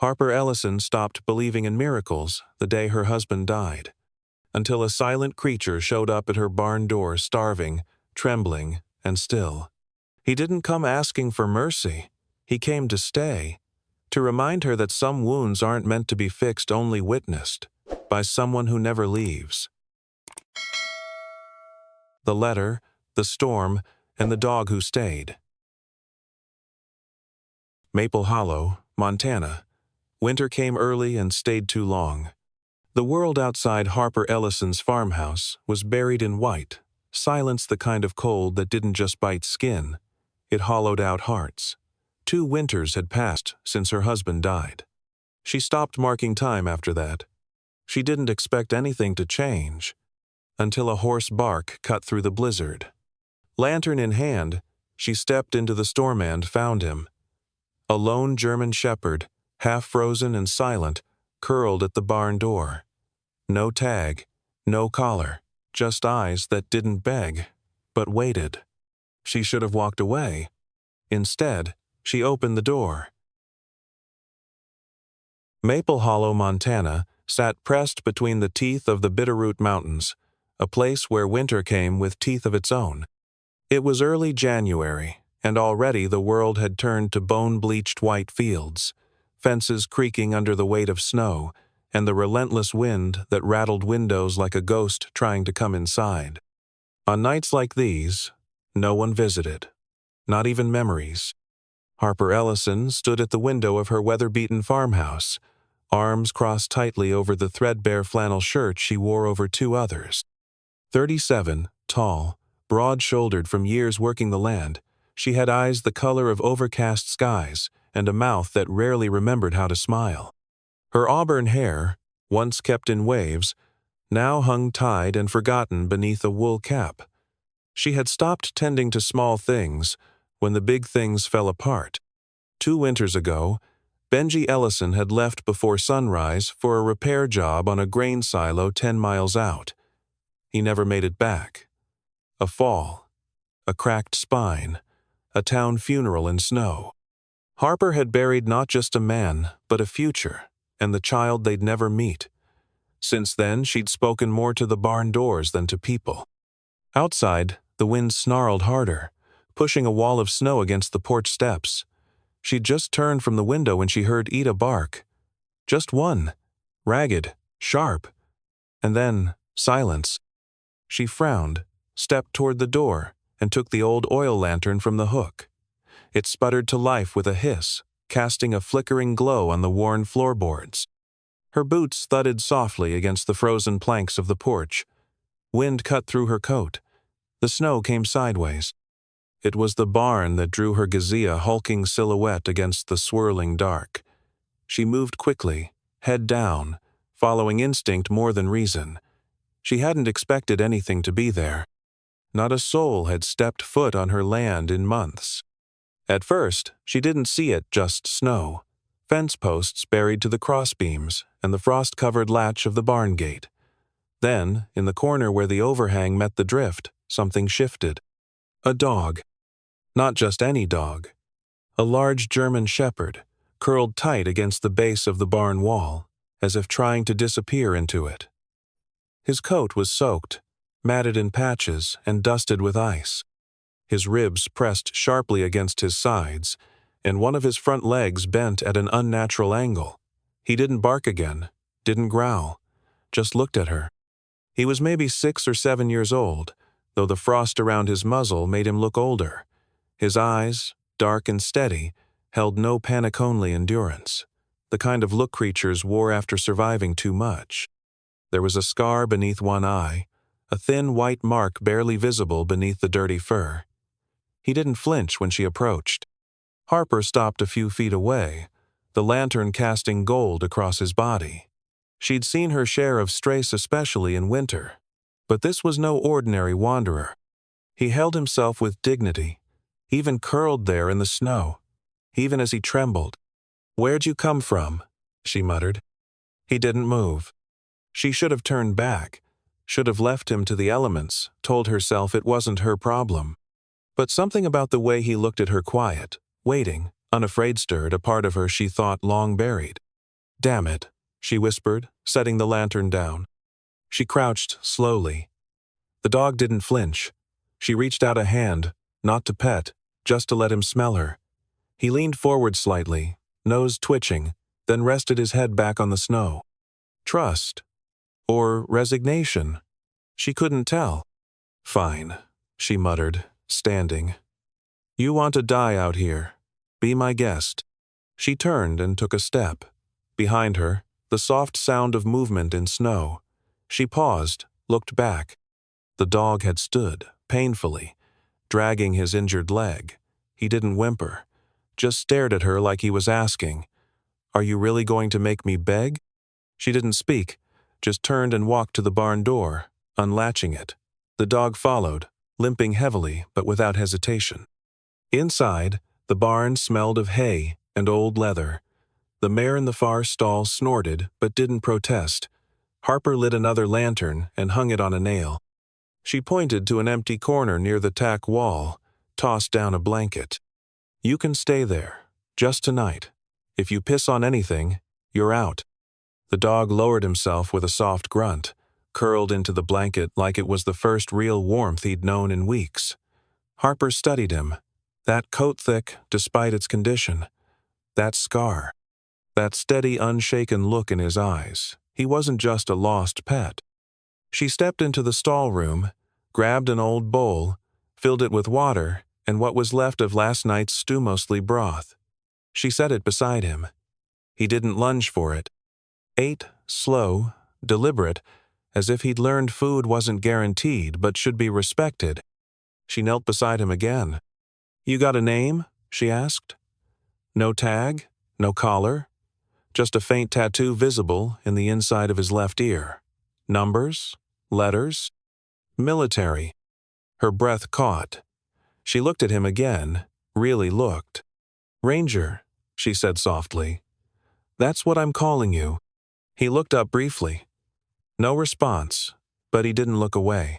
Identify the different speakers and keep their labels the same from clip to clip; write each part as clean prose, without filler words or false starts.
Speaker 1: Harper Ellison stopped believing in miracles the day her husband died, until a silent creature showed up at her barn door, starving, trembling, and still. He didn't come asking for mercy. He came to stay, to remind her that some wounds aren't meant to be fixed, only witnessed, by someone who never leaves. The letter, the storm, and the dog who stayed. Maple Hollow, Montana. Winter came early and stayed too long. The world outside Harper Ellison's farmhouse was buried in white, silence, the kind of cold that didn't just bite skin, it hollowed out hearts. 2 winters had passed since her husband died. She stopped marking time after that. She didn't expect anything to change, until a hoarse bark cut through the blizzard. Lantern in hand, she stepped into the storm and found him. A lone German shepherd, half frozen and silent, curled at the barn door. No tag, no collar, just eyes that didn't beg, but waited. She should have walked away. Instead, she opened the door. Maple Hollow, Montana, sat pressed between the teeth of the Bitterroot Mountains, a place where winter came with teeth of its own. It was early January, and already the world had turned to bone-bleached white fields, fences creaking under the weight of snow, and the relentless wind that rattled windows like a ghost trying to come inside. On nights like these, no one visited, not even memories. Harper Ellison stood at the window of her weather-beaten farmhouse, arms crossed tightly over the threadbare flannel shirt she wore over 2 others. 37, tall, broad-shouldered from years working the land, she had eyes the color of overcast skies and a mouth that rarely remembered how to smile. Her auburn hair, once kept in waves, now hung tied and forgotten beneath a wool cap. She had stopped tending to small things when the big things fell apart. 2 winters ago, Benji Ellison had left before sunrise for a repair job on a grain silo 10 miles out. He never made it back. A fall, a cracked spine, a town funeral in snow. Harper had buried not just a man, but a future, and the child they'd never meet. Since then, she'd spoken more to the barn doors than to people. Outside, the wind snarled harder, pushing a wall of snow against the porch steps. She'd just turned from the window when she heard Ida bark. Just one, ragged, sharp, and then silence. She frowned, stepped toward the door, and took the old oil lantern from the hook. It sputtered to life with a hiss, casting a flickering glow on the worn floorboards. Her boots thudded softly against the frozen planks of the porch. Wind cut through her coat. The snow came sideways. It was the barn that drew her gazelle, a hulking silhouette against the swirling dark. She moved quickly, head down, following instinct more than reason. She hadn't expected anything to be there. Not a soul had stepped foot on her land in months. At first, she didn't see it, just snow, fence posts buried to the crossbeams, and the frost-covered latch of the barn gate. Then, in the corner where the overhang met the drift, something shifted. A dog. Not just any dog. A large German shepherd, curled tight against the base of the barn wall, as if trying to disappear into it. His coat was soaked, matted in patches, and dusted with ice. His ribs pressed sharply against his sides, and one of his front legs bent at an unnatural angle. He didn't bark again, didn't growl, just looked at her. He was maybe 6 or 7 years old, though the frost around his muzzle made him look older. His eyes, dark and steady, held no panic-only endurance, the kind of look creatures wore after surviving too much. There was a scar beneath one eye, a thin white mark barely visible beneath the dirty fur. He didn't flinch when she approached. Harper stopped a few feet away, the lantern casting gold across his body. She'd seen her share of strays, especially in winter, but this was no ordinary wanderer. He held himself with dignity, even curled there in the snow, even as he trembled. "Where'd you come from?" she muttered. He didn't move. She should have turned back, should have left him to the elements, told herself it wasn't her problem. But something about the way he looked at her, quiet, waiting, unafraid, stirred a part of her she thought long buried. "Damn it," she whispered, setting the lantern down. She crouched slowly. The dog didn't flinch. She reached out a hand, not to pet, just to let him smell her. He leaned forward slightly, nose twitching, then rested his head back on the snow. Trust. Or resignation. She couldn't tell. "Fine," she muttered, standing. "You want to die out here. Be my guest." She turned and took a step. Behind her, the soft sound of movement in snow. She paused, looked back. The dog had stood, painfully, dragging his injured leg. He didn't whimper, just stared at her like he was asking, "Are you really going to make me beg?" She didn't speak, just turned and walked to the barn door, unlatching it. The dog followed, limping heavily but without hesitation. Inside, the barn smelled of hay and old leather. The mare in the far stall snorted but didn't protest. Harper lit another lantern and hung it on a nail. She pointed to an empty corner near the tack wall, tossed down a blanket. "You can stay there, just tonight. If you piss on anything, you're out." The dog lowered himself with a soft grunt, curled into the blanket like it was the first real warmth he'd known in weeks. Harper studied him. That coat thick, despite its condition. That scar. That steady, unshaken look in his eyes. He wasn't just a lost pet. She stepped into the stall room, grabbed an old bowl, filled it with water and what was left of last night's stew-mostly broth. She set it beside him. He didn't lunge for it. Ate, slow, deliberate, as if he'd learned food wasn't guaranteed but should be respected. She knelt beside him again. "You got a name?" she asked. No tag, no collar, just a faint tattoo visible in the inside of his left ear. Numbers, letters, military. Her breath caught. She looked at him again, really looked. "Ranger," she said softly. "That's what I'm calling you." He looked up briefly. No response, but he didn't look away.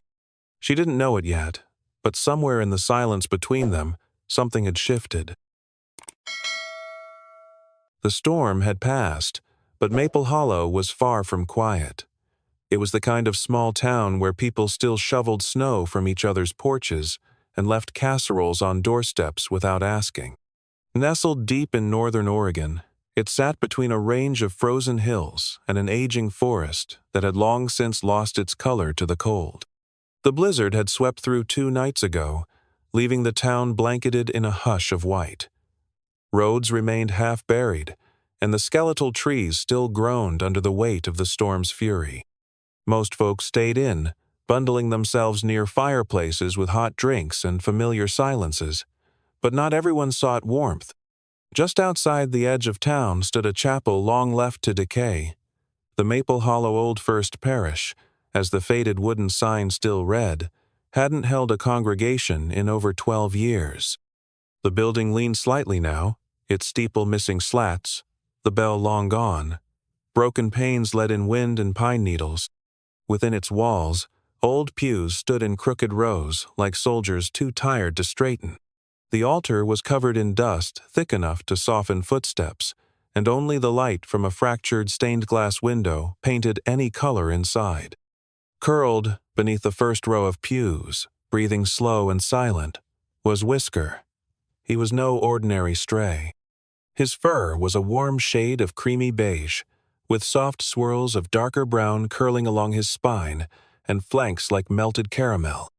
Speaker 1: She didn't know it yet, but somewhere in the silence between them, something had shifted. The storm had passed, but Maple Hollow was far from quiet. It was the kind of small town where people still shoveled snow from each other's porches and left casseroles on doorsteps without asking. Nestled deep in northern Oregon, it sat between a range of frozen hills and an aging forest that had long since lost its color to the cold. The blizzard had swept through 2 nights ago, leaving the town blanketed in a hush of white. Roads remained half buried, and the skeletal trees still groaned under the weight of the storm's fury. Most folks stayed in, bundling themselves near fireplaces with hot drinks and familiar silences, but not everyone sought warmth. Just outside the edge of town stood a chapel long left to decay. The Maple Hollow Old First Parish, as the faded wooden sign still read, hadn't held a congregation in over 12 years. The building leaned slightly now, its steeple missing slats, the bell long gone. Broken panes let in wind and pine needles. Within its walls, old pews stood in crooked rows like soldiers too tired to straighten. The altar was covered in dust thick enough to soften footsteps, and only the light from a fractured stained-glass window painted any color inside. Curled beneath the first row of pews, breathing slow and silent, was Whisker. He was no ordinary stray. His fur was a warm shade of creamy beige, with soft swirls of darker brown curling along his spine and flanks like melted caramel.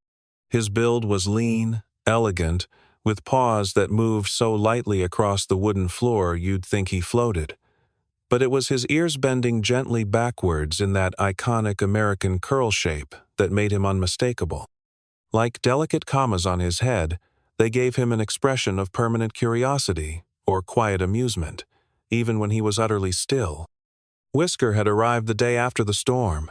Speaker 1: His build was lean, elegant, with paws that moved so lightly across the wooden floor you'd think he floated. But it was his ears bending gently backwards in that iconic American curl shape that made him unmistakable. Like delicate commas on his head, they gave him an expression of permanent curiosity or quiet amusement, even when he was utterly still. Whisker had arrived the day after the storm.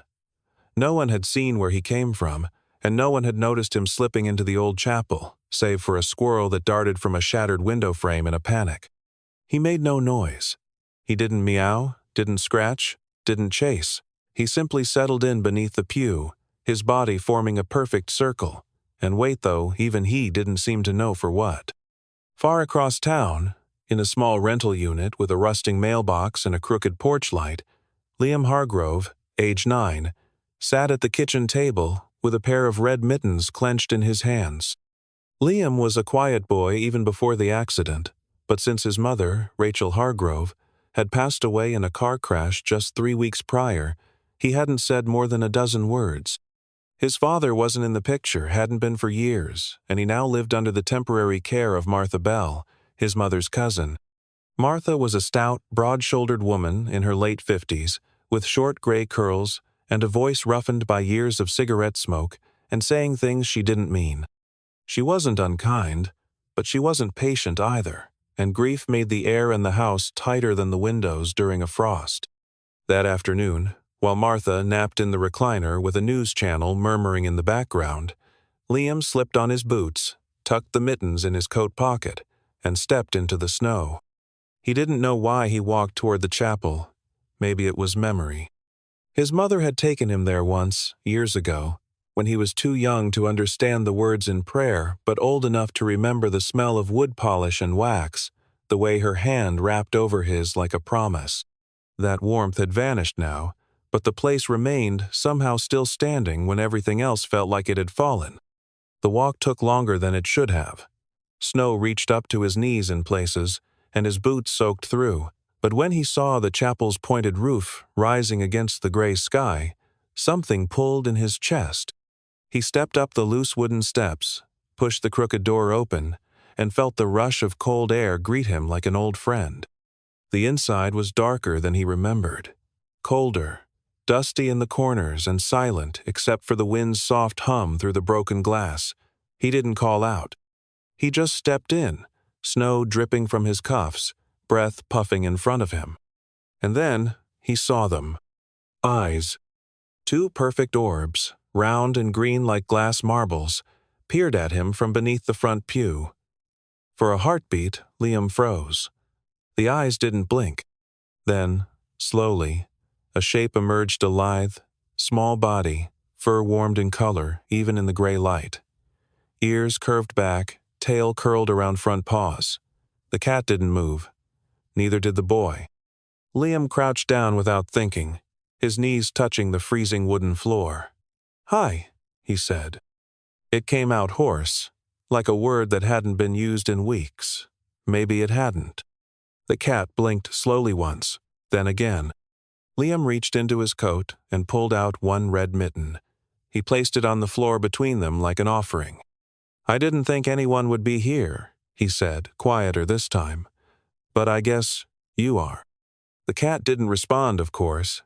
Speaker 1: No one had seen where he came from, and no one had noticed him slipping into the old chapel, save for a squirrel that darted from a shattered window frame in a panic. He made no noise. He didn't meow, didn't scratch, didn't chase. He simply settled in beneath the pew, his body forming a perfect circle, and wait though, even he didn't seem to know for what. Far across town, In a small rental unit with a rusting mailbox and a crooked porch light, Liam Hargrove, age 9, sat at the kitchen table with a pair of red mittens clenched in his hands. Liam was a quiet boy even before the accident, but since his mother, Rachel Hargrove, had passed away in a car crash just 3 weeks prior, he hadn't said more than a dozen words. His father wasn't in the picture, hadn't been for years, and he now lived under the temporary care of Martha Bell, his mother's cousin. Martha was a stout, broad-shouldered woman in her late 50s, with short gray curls and a voice roughened by years of cigarette smoke and saying things she didn't mean. She wasn't unkind, but she wasn't patient either, and grief made the air in the house tighter than the windows during a frost. That afternoon, while Martha napped in the recliner with a news channel murmuring in the background, Liam slipped on his boots, tucked the mittens in his coat pocket, and stepped into the snow. He didn't know why he walked toward the chapel. Maybe it was memory. His mother had taken him there once, years ago, when he was too young to understand the words in prayer but old enough to remember the smell of wood polish and wax, the way her hand wrapped over his like a promise. That warmth had vanished now, but the place remained somehow still standing when everything else felt like it had fallen. The walk took longer than it should have. Snow reached up to his knees in places, and his boots soaked through, but when he saw the chapel's pointed roof rising against the gray sky, something pulled in his chest. He stepped up the loose wooden steps, pushed the crooked door open, and felt the rush of cold air greet him like an old friend. The inside was darker than he remembered, colder, dusty in the corners and silent except for the wind's soft hum through the broken glass. He didn't call out. He just stepped in, snow dripping from his cuffs, breath puffing in front of him. And then he saw them. Eyes. 2 perfect orbs, round and green like glass marbles, peered at him from beneath the front pew. For a heartbeat, Liam froze. The eyes didn't blink. Then, slowly, a shape emerged, a lithe, small body, fur warmed in color, even in the gray light. Ears curved back, tail curled around front paws. The cat didn't move. Neither did the boy. Liam crouched down without thinking, his knees touching the freezing wooden floor. "Hi," he said. It came out hoarse, like a word that hadn't been used in weeks. Maybe it hadn't. The cat blinked slowly once, then again. Liam reached into his coat and pulled out one red mitten. He placed it on the floor between them like an offering. "I didn't think anyone would be here," he said, quieter this time. "But I guess you are." The cat didn't respond, of course,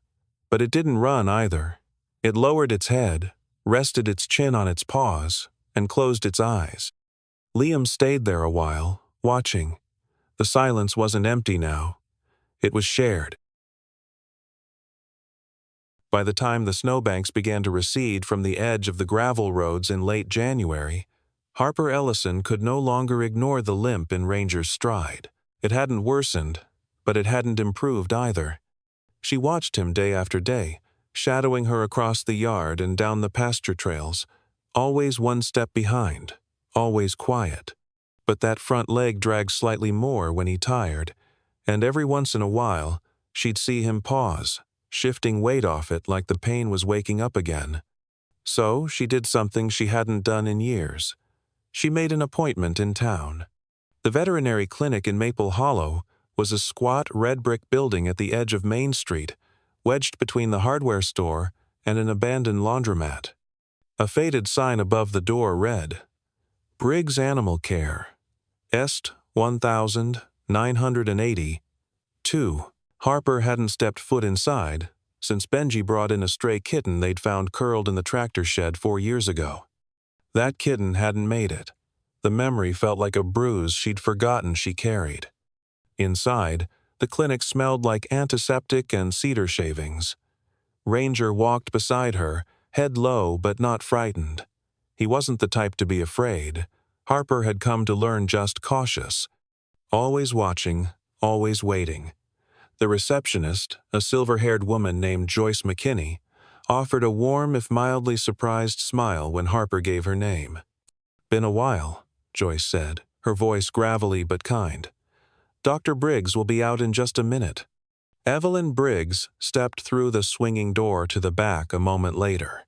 Speaker 1: but it didn't run either. It lowered its head, rested its chin on its paws, and closed its eyes. Liam stayed there a while, watching. The silence wasn't empty now. It was shared. By the time the snowbanks began to recede from the edge of the gravel roads in late January, Harper Ellison could no longer ignore the limp in Ranger's stride. It hadn't worsened, but it hadn't improved either. She watched him day after day, shadowing her across the yard and down the pasture trails, always one step behind, always quiet. But that front leg dragged slightly more when he tired, and every once in a while, she'd see him pause, shifting weight off it like the pain was waking up again. So she did something she hadn't done in years. She made an appointment in town. The veterinary clinic in Maple Hollow was a squat red brick building at the edge of Main Street, wedged between the hardware store and an abandoned laundromat. A faded sign above the door read, "Briggs Animal Care, Est 1980, 2." Harper hadn't stepped foot inside since Benji brought in a stray kitten they'd found curled in the tractor shed 4 years ago. That kitten hadn't made it. The memory felt like a bruise she'd forgotten she carried. Inside, the clinic smelled like antiseptic and cedar shavings. Ranger walked beside her, head low but not frightened. He wasn't the type to be afraid. Harper had come to learn just cautious. Always watching, always waiting. The receptionist, a silver-haired woman named Joyce McKinney, offered a warm if mildly surprised smile when Harper gave her name. "Been a while," Joyce said, her voice gravelly but kind. Dr. Briggs will be out in just a minute." Evelyn Briggs stepped through the swinging door to the back a moment later.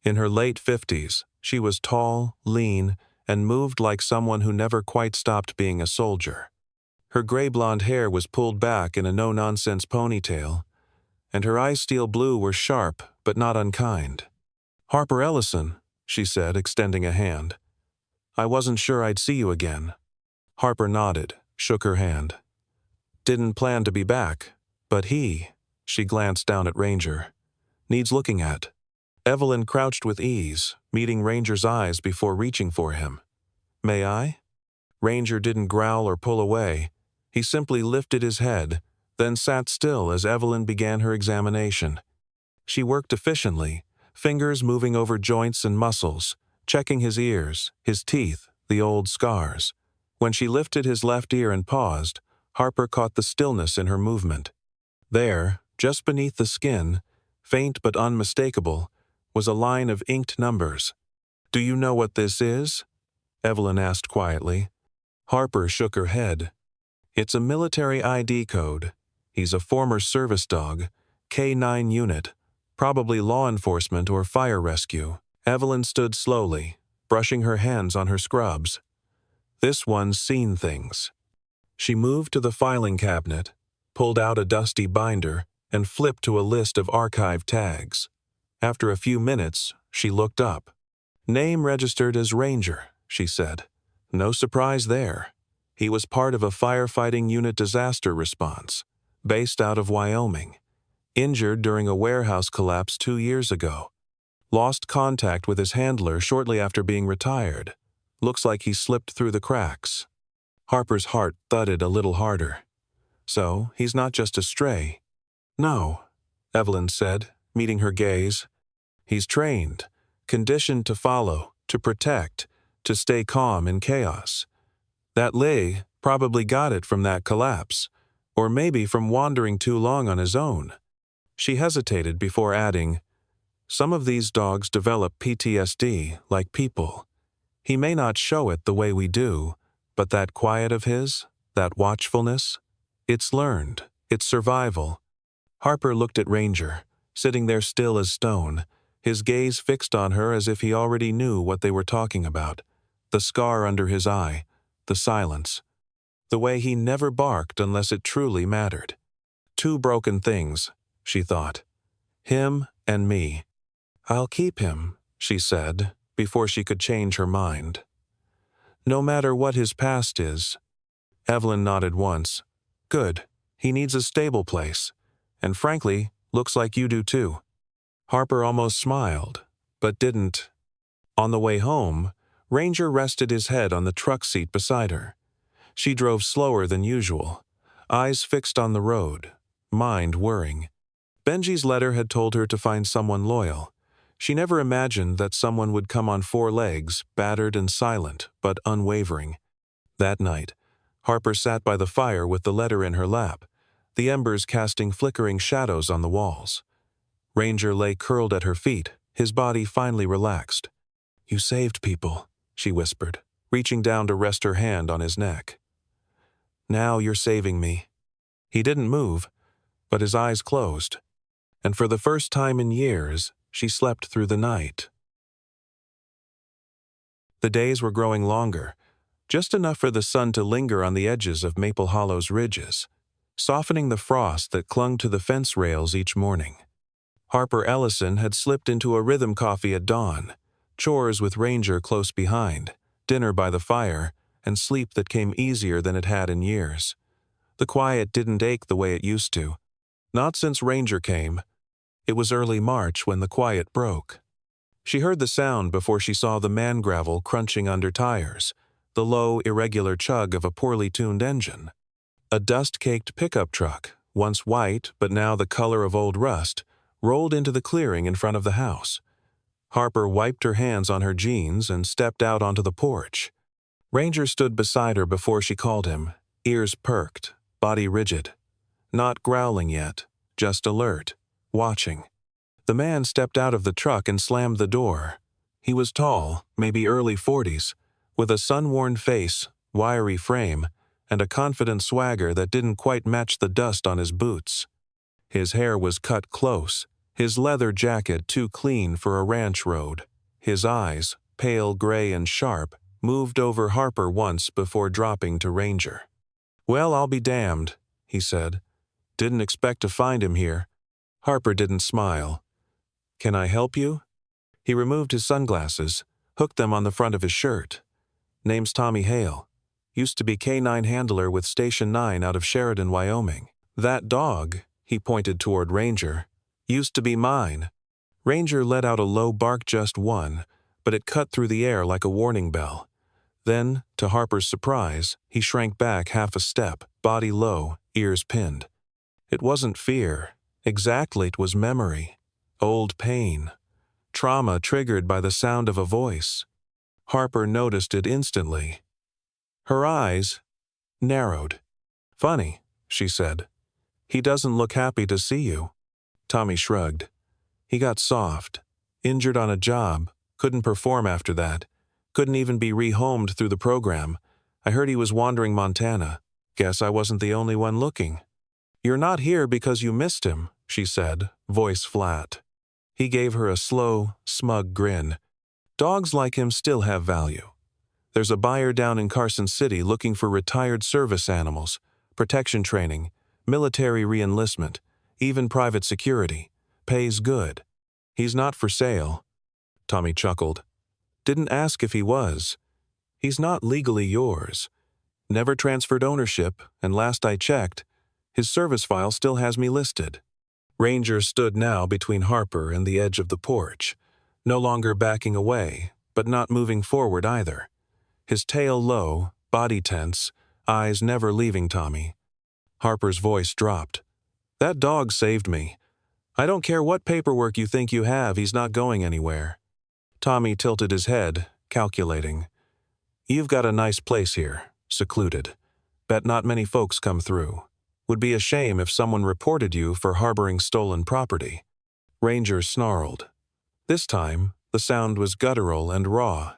Speaker 1: In her late 50s, she was tall, lean, and moved like someone who never quite stopped being a soldier. Her gray blonde hair was pulled back in a no-nonsense ponytail, and her eyes steel blue were sharp but not unkind. "Harper Ellison," she said, extending a hand. "I wasn't sure I'd see you again." Harper nodded, shook her hand. "Didn't plan to be back, but she glanced down at Ranger, "needs looking at." Evelyn crouched with ease, meeting Ranger's eyes before reaching for him. "May I?" Ranger didn't growl or pull away. He simply lifted his head, then sat still as Evelyn began her examination. She worked efficiently, fingers moving over joints and muscles, checking his ears, his teeth, the old scars. When she lifted his left ear and paused, Harper caught the stillness in her movement. There, just beneath the skin, faint but unmistakable, was a line of inked numbers. "Do you know what this is?" Evelyn asked quietly. Harper shook her head. "It's a military ID code. He's a former service dog, K9 unit, probably law enforcement or fire rescue." Evelyn stood slowly, brushing her hands on her scrubs. "This one's seen things." She moved to the filing cabinet, pulled out a dusty binder, and flipped to a list of archived tags. After a few minutes, she looked up. "Name registered as Ranger," she said. "No surprise there. He was part of a firefighting unit disaster response, based out of Wyoming. Injured during a warehouse collapse 2 years ago. Lost contact with his handler shortly after being retired. Looks like he slipped through the cracks." Harper's heart thudded a little harder. "So, he's not just a stray." "No," Evelyn said, meeting her gaze. "He's trained, conditioned to follow, to protect, to stay calm in chaos. That leg probably got it from that collapse, or maybe from wandering too long on his own." She hesitated before adding, "Some of these dogs develop PTSD like people. He may not show it the way we do, but that quiet of his, that watchfulness, it's learned, it's survival." Harper looked at Ranger, sitting there still as stone, his gaze fixed on her as if he already knew what they were talking about. The scar under his eye, the silence, the way he never barked unless it truly mattered. Two broken things, she thought. Him and me. "I'll keep him," she said, before she could change her mind. "No matter what his past is." Evelyn nodded once. "Good. He needs a stable place. And frankly, looks like you do too." Harper almost smiled, but didn't. On the way home, Ranger rested his head on the truck seat beside her. She drove slower than usual, eyes fixed on the road, mind whirring. Benji's letter had told her to find someone loyal. She never imagined that someone would come on 4 legs, battered and silent, but unwavering. That night, Harper sat by the fire with the letter in her lap, the embers casting flickering shadows on the walls. Ranger lay curled at her feet, his body finally relaxed. "You saved people," she whispered, reaching down to rest her hand on his neck. "Now you're saving me." He didn't move, but his eyes closed, and for the first time in years, she slept through the night. The days were growing longer, just enough for the sun to linger on the edges of Maple Hollow's ridges, softening the frost that clung to the fence rails each morning. Harper Ellison had slipped into a rhythm coffee at dawn, chores with Ranger close behind, dinner by the fire, and sleep that came easier than it had in years. The quiet didn't ache the way it used to. Not since Ranger came. It was early March when the quiet broke. She heard the sound before she saw the man gravel crunching under tires, the low, irregular chug of a poorly tuned engine. A dust-caked pickup truck, once white but now the color of old rust, rolled into the clearing in front of the house. Harper wiped her hands on her jeans and stepped out onto the porch. Ranger stood beside her before she called him, ears perked, body rigid. Not growling yet, just alert, watching. The man stepped out of the truck and slammed the door. He was tall, maybe early 40s, with a sun-worn face, wiry frame, and a confident swagger that didn't quite match the dust on his boots. His hair was cut close, his leather jacket too clean for a ranch road. His eyes, pale gray and sharp, moved over Harper once before dropping to Ranger. "Well, I'll be damned," he said. "Didn't expect to find him here." Harper didn't smile. "Can I help you?" He removed his sunglasses, hooked them on the front of his shirt. "Name's Tommy Hale. Used to be K-9 handler with Station 9 out of Sheridan, Wyoming. That dog," he pointed toward Ranger, "used to be mine." Ranger let out a low bark, just one, but it cut through the air like a warning bell. Then, to Harper's surprise, he shrank back half a step, body low, ears pinned. It wasn't fear. Exactly, it was memory. Old pain. Trauma triggered by the sound of a voice. Harper noticed it instantly. Her eyes narrowed. "Funny," she said. "He doesn't look happy to see you." Tommy shrugged. "He got soft. Injured on a job. Couldn't perform after that. Couldn't even be rehomed through the program. I heard he was wandering Montana. Guess I wasn't the only one looking." "You're not here because you missed him," she said, voice flat. He gave her a slow, smug grin. "Dogs like him still have value. There's a buyer down in Carson City looking for retired service animals, protection training, military re-enlistment, even private security. Pays good. He's not for sale." Tommy chuckled. "Didn't ask if he was. He's not legally yours. Never transferred ownership, and last I checked, his service file still has me listed." Ranger stood now between Harper and the edge of the porch, no longer backing away, but not moving forward either. His tail low, body tense, eyes never leaving Tommy. Harper's voice dropped. "That dog saved me. I don't care what paperwork you think you have, he's not going anywhere." Tommy tilted his head, calculating. "You've got a nice place here, secluded. Bet not many folks come through. Would be a shame if someone reported you for harboring stolen property." Ranger snarled. This time, the sound was guttural and raw.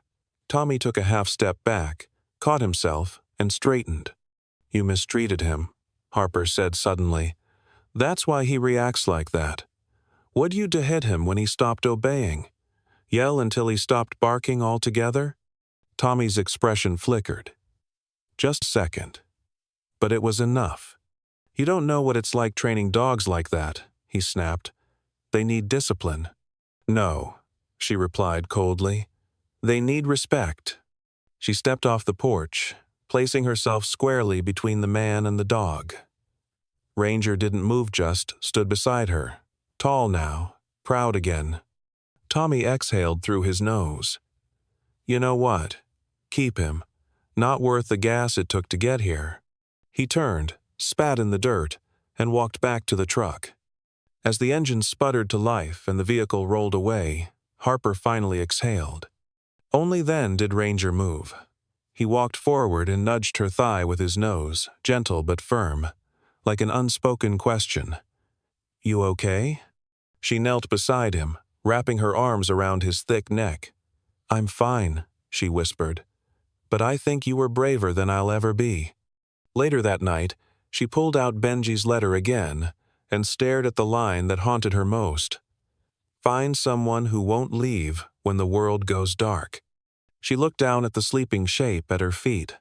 Speaker 1: Tommy took a half step back, caught himself, and straightened. "You mistreated him," Harper said suddenly. "That's why he reacts like that. What'd you do hit him when he stopped obeying? Yell until he stopped barking altogether?" Tommy's expression flickered. "Just a second." But it was enough. "You don't know what it's like training dogs like that," he snapped. "They need discipline." "No," she replied coldly. "They need respect." She stepped off the porch, placing herself squarely between the man and the dog. Ranger didn't move, just stood beside her, tall now, proud again. Tommy exhaled through his nose. "You know what? Keep him. Not worth the gas it took to get here." He turned, spat in the dirt, and walked back to the truck. As the engine sputtered to life and the vehicle rolled away, Harper finally exhaled. Only then did Ranger move. He walked forward and nudged her thigh with his nose, gentle but firm, like an unspoken question. "You okay?" She knelt beside him, wrapping her arms around his thick neck. "I'm fine," she whispered. "But I think you were braver than I'll ever be." Later that night, she pulled out Benji's letter again and stared at the line that haunted her most. "Find someone who won't leave when the world goes dark." She looked down at the sleeping shape at her feet.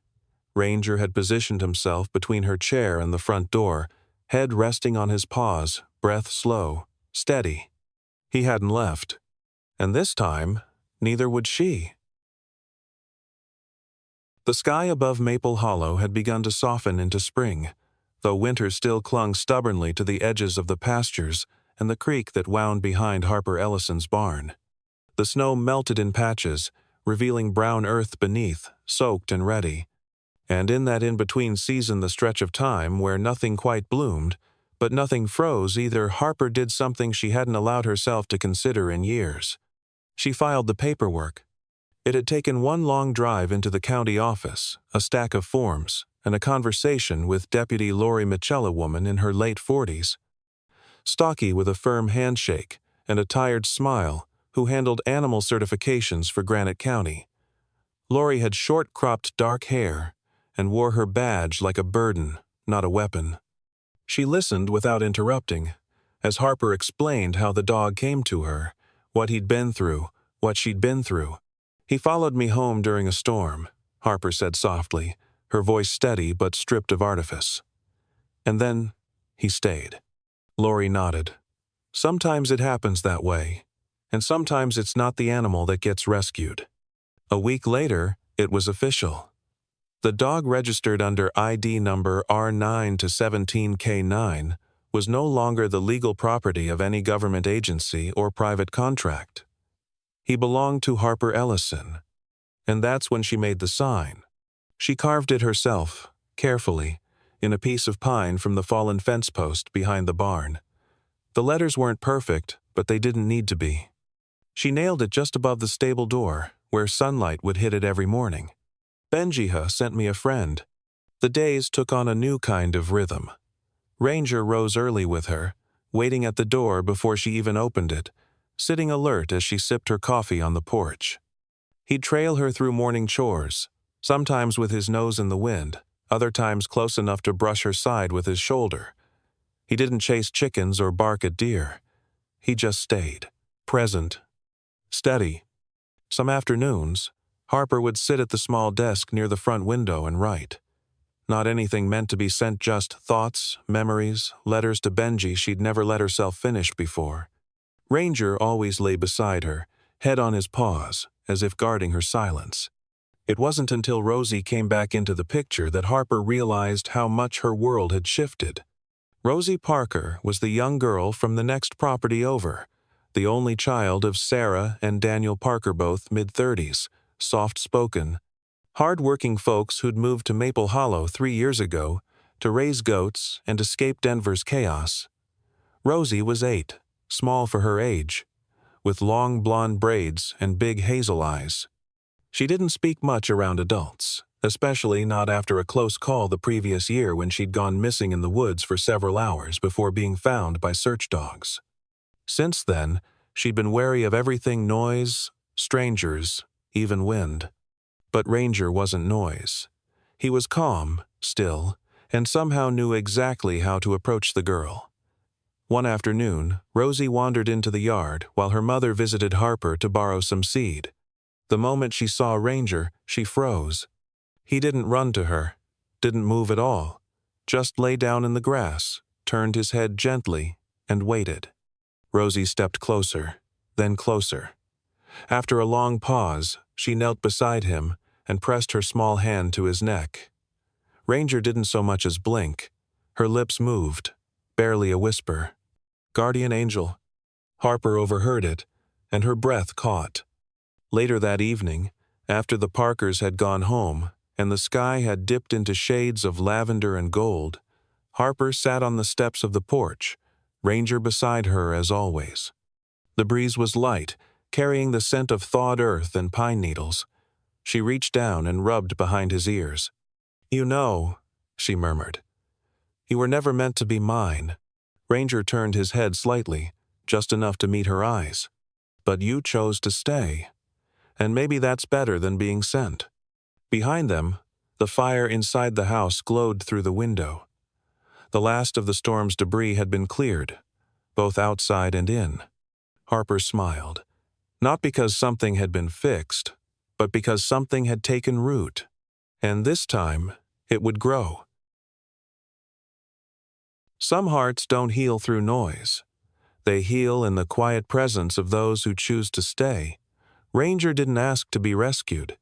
Speaker 1: Ranger had positioned himself between her chair and the front door, head resting on his paws, breath slow, steady. He hadn't left. And this time, neither would she. The sky above Maple Hollow had begun to soften into spring, though winter still clung stubbornly to the edges of the pastures and the creek that wound behind Harper Ellison's barn. The snow melted in patches, revealing brown earth beneath, soaked and ready. And in that in-between season, the stretch of time where nothing quite bloomed, but nothing froze either, Harper did something she hadn't allowed herself to consider in years. She filed the paperwork. It had taken one long drive into the county office, a stack of forms, and a conversation with Deputy Lori Mitchell, a woman in her late 40s. Stocky with a firm handshake and a tired smile, who handled animal certifications for Granite County. Lori had short-cropped dark hair, and wore her badge like a burden, not a weapon. She listened without interrupting, as Harper explained how the dog came to her, what he'd been through, what she'd been through. "He followed me home during a storm," Harper said softly, her voice steady but stripped of artifice. "And then he stayed." Lori nodded. "Sometimes it happens that way, and sometimes it's not the animal that gets rescued." A week later, it was official. The dog registered under ID number R9 to 17K9 was no longer the legal property of any government agency or private contract. He belonged to Harper Ellison, and that's when she made the sign. She carved it herself, carefully, in a piece of pine from the fallen fence post behind the barn. The letters weren't perfect, but they didn't need to be. She nailed it just above the stable door, where sunlight would hit it every morning. "Benjiha sent me a friend." The days took on a new kind of rhythm. Ranger rose early with her, waiting at the door before she even opened it, sitting alert as she sipped her coffee on the porch. He'd trail her through morning chores, sometimes with his nose in the wind, other times close enough to brush her side with his shoulder. He didn't chase chickens or bark at deer. He just stayed, present, steady. Some afternoons, Harper would sit at the small desk near the front window and write. Not anything meant to be sent, just thoughts, memories, letters to Benji she'd never let herself finish before. Ranger always lay beside her, head on his paws, as if guarding her silence. It wasn't until Rosie came back into the picture that Harper realized how much her world had shifted. Rosie Parker was the young girl from the next property over, the only child of Sarah and Daniel Parker, both mid-30s, soft-spoken, hard-working folks who'd moved to Maple Hollow 3 years ago to raise goats and escape Denver's chaos. Rosie was 8, small for her age, with long blonde braids and big hazel eyes. She didn't speak much around adults, especially not after a close call the previous year when she'd gone missing in the woods for several hours before being found by search dogs. Since then, she'd been wary of everything: noise, strangers, even wind. But Ranger wasn't noise. He was calm, still, and somehow knew exactly how to approach the girl. One afternoon, Rosie wandered into the yard while her mother visited Harper to borrow some seed. The moment she saw Ranger, she froze. He didn't run to her, didn't move at all, just lay down in the grass, turned his head gently, and waited. Rosie stepped closer, then closer. After a long pause, she knelt beside him and pressed her small hand to his neck. Ranger didn't so much as blink. Her lips moved, barely a whisper. "Guardian angel." Harper overheard it, and her breath caught. Later that evening, after the Parkers had gone home and the sky had dipped into shades of lavender and gold, Harper sat on the steps of the porch, Ranger beside her as always. The breeze was light, carrying the scent of thawed earth and pine needles. She reached down and rubbed behind his ears. "You know," she murmured, "you were never meant to be mine." Ranger turned his head slightly, just enough to meet her eyes. "But you chose to stay. And maybe that's better than being sent." Behind them, the fire inside the house glowed through the window. The last of the storm's debris had been cleared, both outside and in. Harper smiled, not because something had been fixed, but because something had taken root, and this time it would grow. Some hearts don't heal through noise. They heal in the quiet presence of those who choose to stay. Ranger didn't ask to be rescued.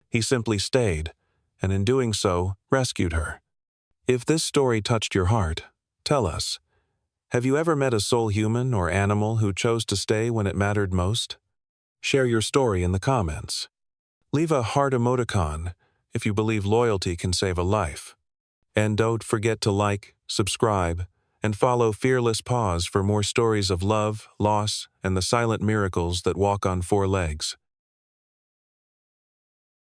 Speaker 1: He simply stayed, and in doing so, rescued her. If this story touched your heart, tell us. Have you ever met a soul human or animal who chose to stay when it mattered most? Share your story in the comments. Leave a heart emoticon if you believe loyalty can save a life. And don't forget to like, subscribe, and follow Fearless Paws for more stories of love, loss, and the silent miracles that walk on 4 legs.